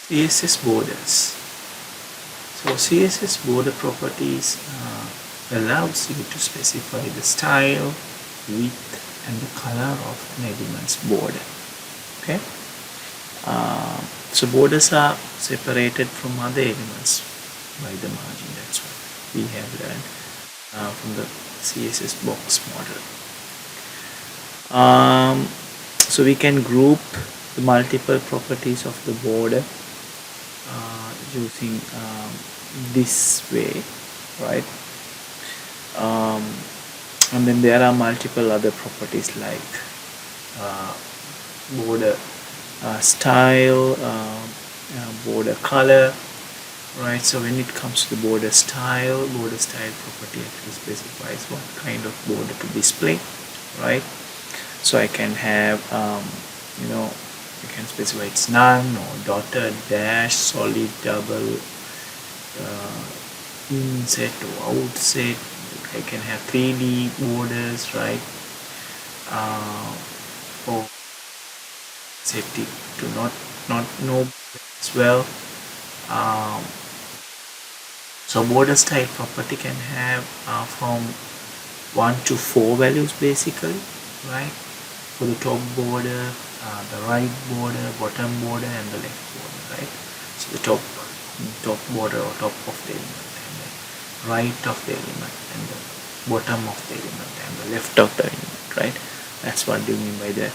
CSS borders. So CSS border properties allows you to specify the style, width and the color of an element's border. Okay. So borders are separated from other elements by the margin. That's what we have learned from the CSS box model. So we can group the multiple properties of the border using this way, right? And then there are multiple other properties like border style, border color, right? So when it comes to the border style property actually specifies what kind of border to display, right? So I can have I can specify it's none or dotted, dash, solid, double, inset or outset. I can have 3D borders, right? Or set it to not know as well. So border style property can have from 1 to 4 values basically, right? For the top border, the right border, bottom border and the left border, right? So the top border or top of the element and the right of the element and the bottom of the element and the left of the element, right? That's what do you mean by the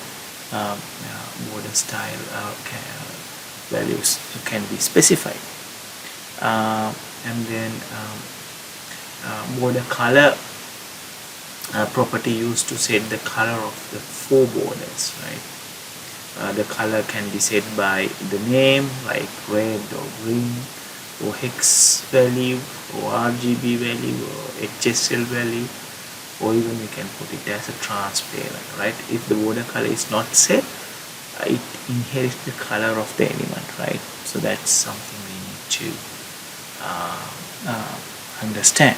border style values can be specified. And then border color property used to set the color of the 4 borders, right? The color can be set by the name like red or green or hex value or RGB value or HSL value, or even we can put it as a transparent, right? If the border color is not set, it inherits the color of the element, right? So that's something we need to understand.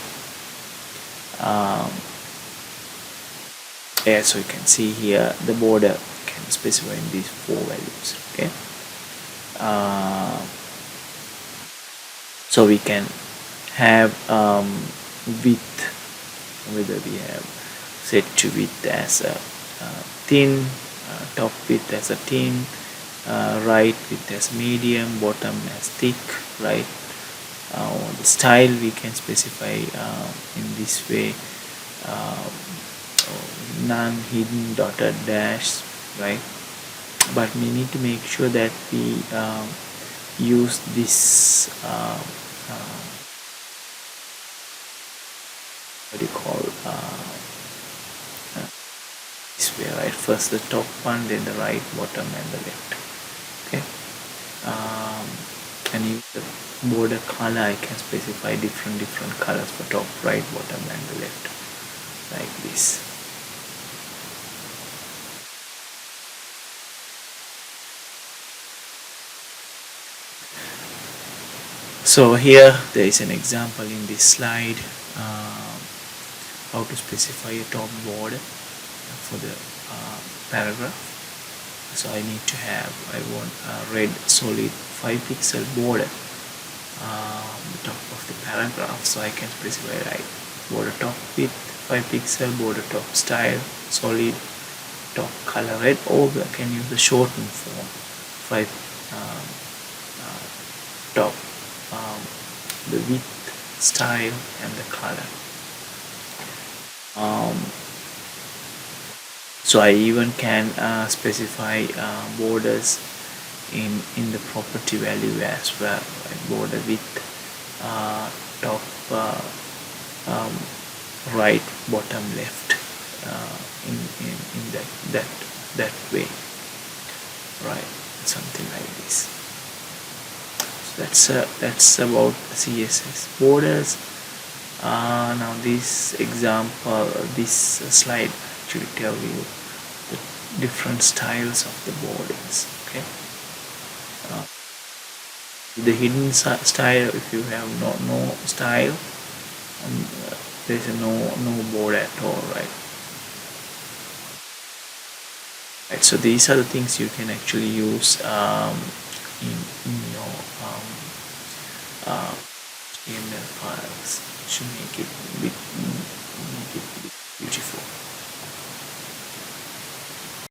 Yeah, so you can see here the border can specify in these 4 values. Okay. So we can have width, whether we have set to width as a thin, top width as a thin, right width as medium, bottom as thick, right? The style we can specify in this way, none, hidden, dotted, dash, right? But we need to make sure that we use this what do you call this way, right? First the top one, then the right, bottom and the left. Okay. And use the border color, I can specify different colors for top, right, bottom and the left, like this. So here there is an example in this slide how to specify a top border for the paragraph. So I need to have, I want a red solid 5 pixel border on the top of the paragraph, so I can specify right border top width 5 pixel, border top style solid, top color red, or I can use the shortened form 5 top the width, style and the color. So I even can specify borders in the property value as well, like border width, top, right, bottom, left, in that way, right? Something like this. So that's about CSS borders. Now this example, this slide actually tell you the different styles of the borders. Okay. The hidden style, if you have no style, there is no border at all, right? Right. So these are the things you can actually use in your HTML files to make it a bit